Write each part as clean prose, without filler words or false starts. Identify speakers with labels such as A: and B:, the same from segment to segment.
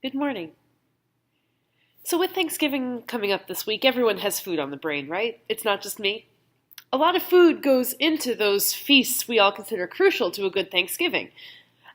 A: Good morning. So, with Thanksgiving coming up this week, everyone has food on the brain, right? It's not just me. A lot of food goes into those feasts we all consider crucial to a good Thanksgiving.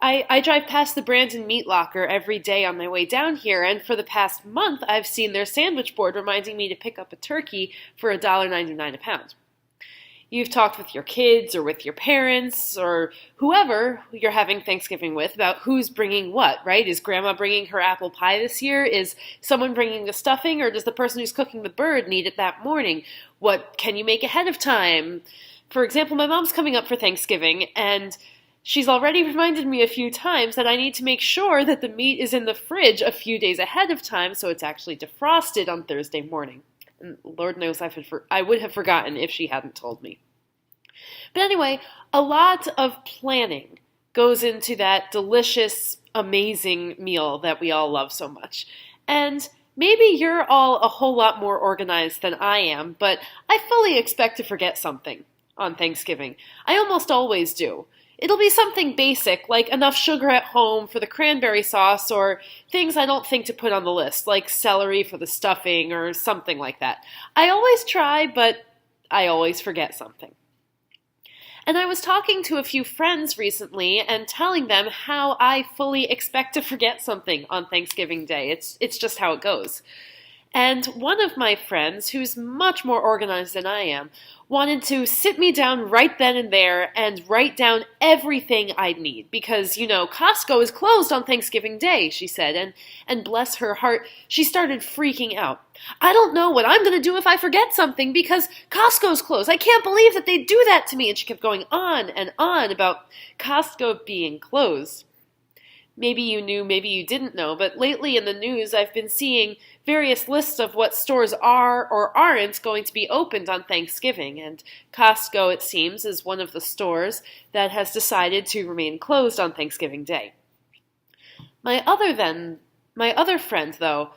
A: I drive past the Brandon Meat Locker every day on my way down here, and for the past month, I've seen their sandwich board reminding me to pick up a turkey for $1.99 a pound. You've talked with your kids or with your parents or whoever you're having Thanksgiving with about who's bringing what, right? Is grandma bringing her apple pie this year? Is someone bringing the stuffing, or does the person who's cooking the bird need it that morning? What can you make ahead of time? For example, my mom's coming up for Thanksgiving, and she's already reminded me a few times that I need to make sure that the meat is in the fridge a few days ahead of time so it's actually defrosted on Thursday morning. And Lord knows I would have forgotten if she hadn't told me. But anyway, a lot of planning goes into that delicious, amazing meal that we all love so much. And maybe you're all a whole lot more organized than I am, but I fully expect to forget something on Thanksgiving. I almost always do. It'll be something basic, like enough sugar at home for the cranberry sauce, or things I don't think to put on the list, like celery for the stuffing or something like that. I always try, but I always forget something. And I was talking to a few friends recently and telling them how I fully expect to forget something on Thanksgiving Day. It's just how it goes. And one of my friends, who's much more organized than I am, wanted to sit me down right then and there and write down everything I'd need. Because, Costco is closed on Thanksgiving Day, she said, and bless her heart, she started freaking out. I don't know what I'm going to do if I forget something because Costco's closed. I can't believe that they do that to me. And she kept going on and on about Costco being closed. Maybe you knew, maybe you didn't know, but lately in the news I've been seeing various lists of what stores are or aren't going to be opened on Thanksgiving, and Costco, it seems, is one of the stores that has decided to remain closed on Thanksgiving Day. My other friend, though,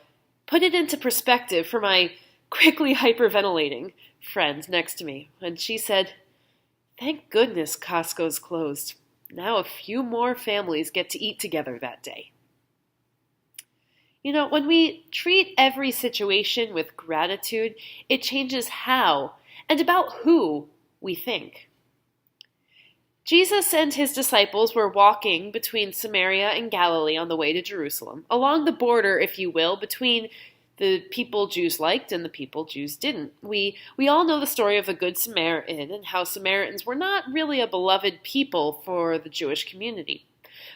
A: put it into perspective for my quickly hyperventilating friend next to me, and she said, "Thank goodness Costco's closed. Now a few more families get to eat together that day." When we treat every situation with gratitude, it changes how and about who we think. Jesus and his disciples were walking between Samaria and Galilee on the way to Jerusalem, along the border, if you will, between the people Jews liked and the people Jews didn't. We all know the story of the Good Samaritan and how Samaritans were not really a beloved people for the Jewish community.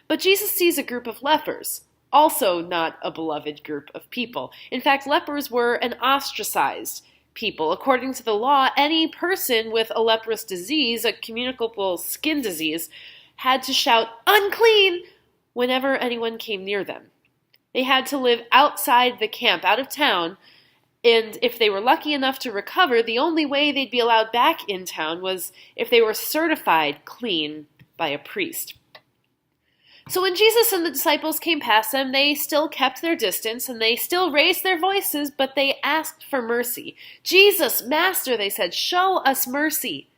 A: But Jesus sees a group of lepers, also not a beloved group of people. In fact, lepers were an ostracized people. According to the law, any person with a leprous disease, a communicable skin disease, had to shout, "Unclean!" whenever anyone came near them. They had to live outside the camp, out of town, and if they were lucky enough to recover, the only way they'd be allowed back in town was if they were certified clean by a priest. So when Jesus and the disciples came past them, they still kept their distance, and they still raised their voices, but they asked for mercy. "Jesus, Master," they said, "show us mercy."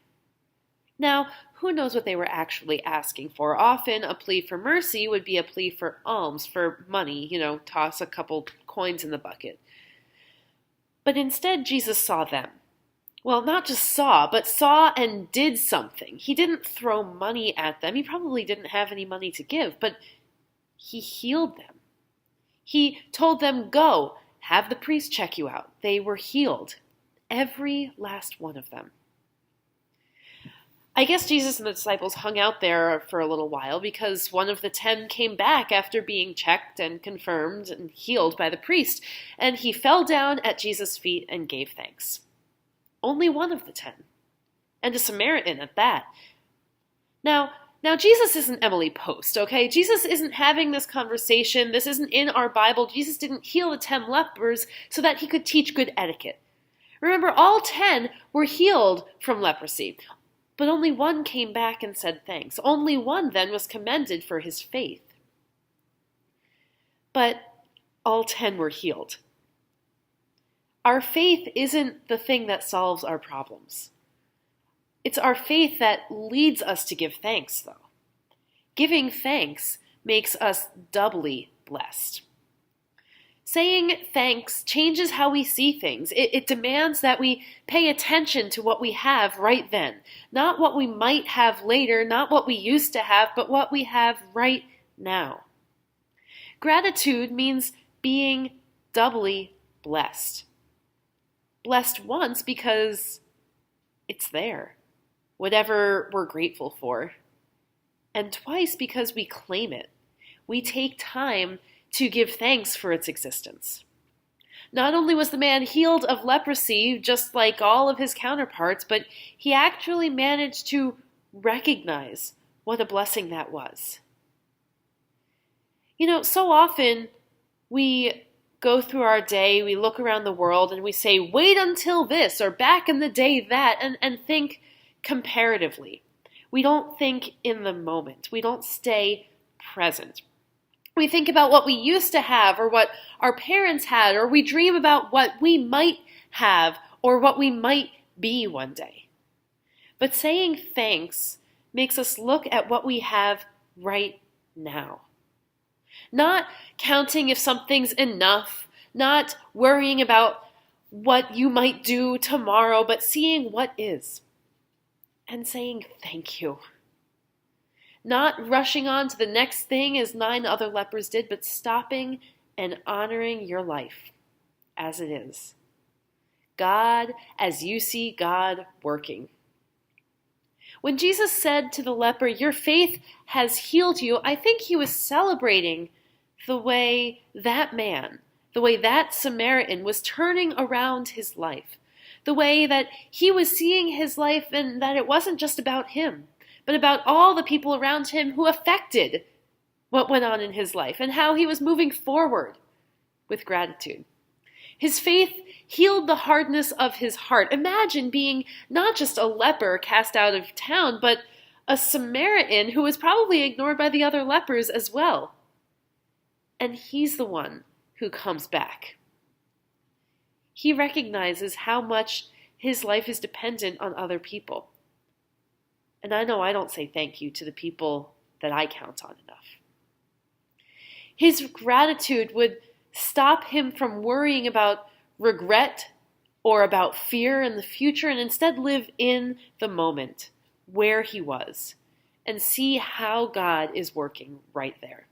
A: Now, who knows what they were actually asking for? Often a plea for mercy would be a plea for alms, for money, toss a couple coins in the bucket. But instead, Jesus saw them. Well, not just saw, but saw and did something. He didn't throw money at them. He probably didn't have any money to give, but he healed them. He told them, "Go, have the priest check you out." They were healed. Every last one of them. I guess Jesus and the disciples hung out there for a little while because one of the 10 came back after being checked and confirmed and healed by the priest, and he fell down at Jesus' feet and gave thanks. Only one of the 10, and a Samaritan at that. Now Jesus isn't Emily Post, okay? Jesus isn't having this conversation. This isn't in our Bible. Jesus didn't heal the 10 lepers so that he could teach good etiquette. Remember, all 10 were healed from leprosy. But only one came back and said thanks. Only one then was commended for his faith. But all 10 were healed. Our faith isn't the thing that solves our problems. It's our faith that leads us to give thanks, though. Giving thanks makes us doubly blessed. Saying thanks changes how we see things. It demands that we pay attention to what we have right then. Not what we might have later, not what we used to have, but what we have right now. Gratitude means being doubly blessed. Blessed once because it's there, whatever we're grateful for. And twice because we claim it. We take time to give thanks for its existence. Not only was the man healed of leprosy, just like all of his counterparts, but he actually managed to recognize what a blessing that was. You know, so often we go through our day, we look around the world, and we say, wait until this, or back in the day that, and think comparatively. We don't think in the moment. We don't stay present. We think about what we used to have or what our parents had, or we dream about what we might have or what we might be one day. But saying thanks makes us look at what we have right now. Not counting if something's enough, not worrying about what you might do tomorrow, but seeing what is and saying thank you. Not rushing on to the next thing as 9 other lepers did, but stopping and honoring your life as it is. God, as you see God working. When Jesus said to the leper, your faith has healed you, I think he was celebrating the way that man, the way that Samaritan was turning around his life. The way that he was seeing his life and that it wasn't just about him, but about all the people around him who affected what went on in his life and how he was moving forward with gratitude. His faith healed the hardness of his heart. Imagine being not just a leper cast out of town, but a Samaritan who was probably ignored by the other lepers as well. And he's the one who comes back. He recognizes how much his life is dependent on other people. And I know I don't say thank you to the people that I count on enough. His gratitude would stop him from worrying about regret or about fear in the future and instead live in the moment where he was and see how God is working right there.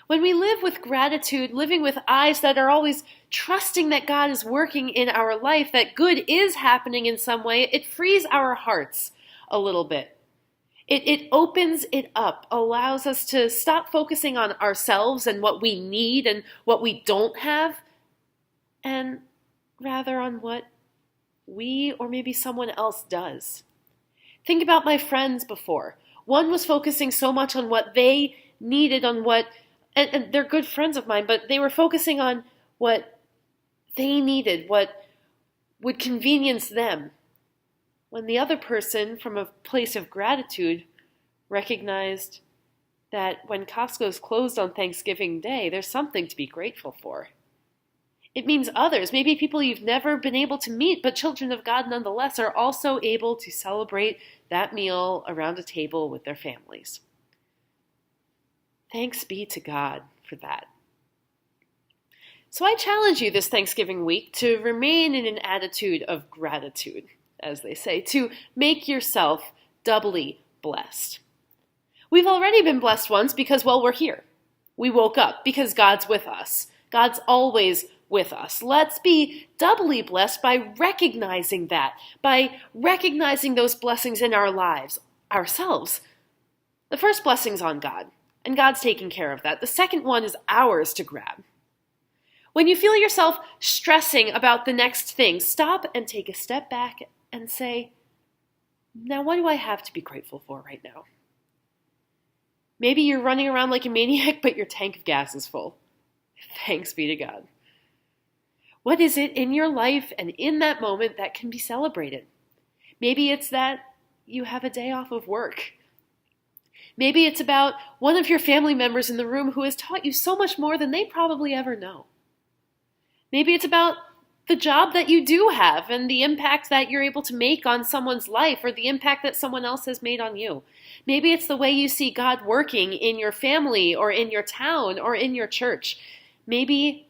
A: When we live with gratitude, living with eyes that are always trusting that God is working in our life, that good is happening in some way, it frees our hearts a little bit. It opens it up, allows us to stop focusing on ourselves and what we need and what we don't have, and rather on what we or maybe someone else does. Think about my friends before. One was focusing so much on what they needed, on what, and they're good friends of mine, but they were focusing on what they needed, what would convenience them. When the other person, from a place of gratitude, recognized that when Costco's closed on Thanksgiving Day, there's something to be grateful for. It means others, maybe people you've never been able to meet, but children of God nonetheless, are also able to celebrate that meal around a table with their families. Thanks be to God for that. So I challenge you this Thanksgiving week to remain in an attitude of gratitude, as they say, to make yourself doubly blessed. We've already been blessed once because, well, we're here. We woke up because God's with us. God's always with us. Let's be doubly blessed by recognizing that, by recognizing those blessings in our lives, ourselves. The first blessing's on God, and God's taking care of that. The second one is ours to grab. When you feel yourself stressing about the next thing, stop and take a step back and say, now what do I have to be grateful for right now? Maybe you're running around like a maniac, but your tank of gas is full. Thanks be to God. What is it in your life and in that moment that can be celebrated? Maybe it's that you have a day off of work. Maybe it's about one of your family members in the room who has taught you so much more than they probably ever know. Maybe it's about the job that you do have and the impact that you're able to make on someone's life or the impact that someone else has made on you. Maybe it's the way you see God working in your family or in your town or in your church. Maybe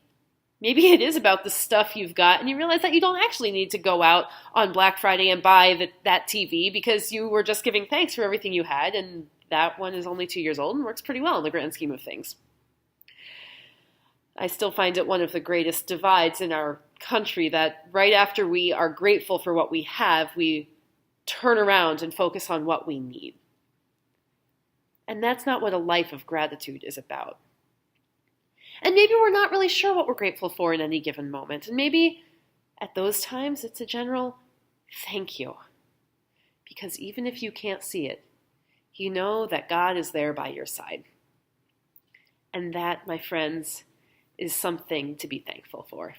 A: it is about the stuff you've got, and you realize that you don't actually need to go out on Black Friday and buy that TV because you were just giving thanks for everything you had, and that one is only 2 years old and works pretty well in the grand scheme of things. I still find it one of the greatest divides in our country that right after we are grateful for what we have, we turn around and focus on what we need. And that's not what a life of gratitude is about. And maybe we're not really sure what we're grateful for in any given moment. And maybe at those times it's a general thank you. Because even if you can't see it, you know that God is there by your side. And that, my friends, is something to be thankful for.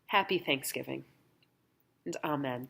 A: Happy Thanksgiving, and amen.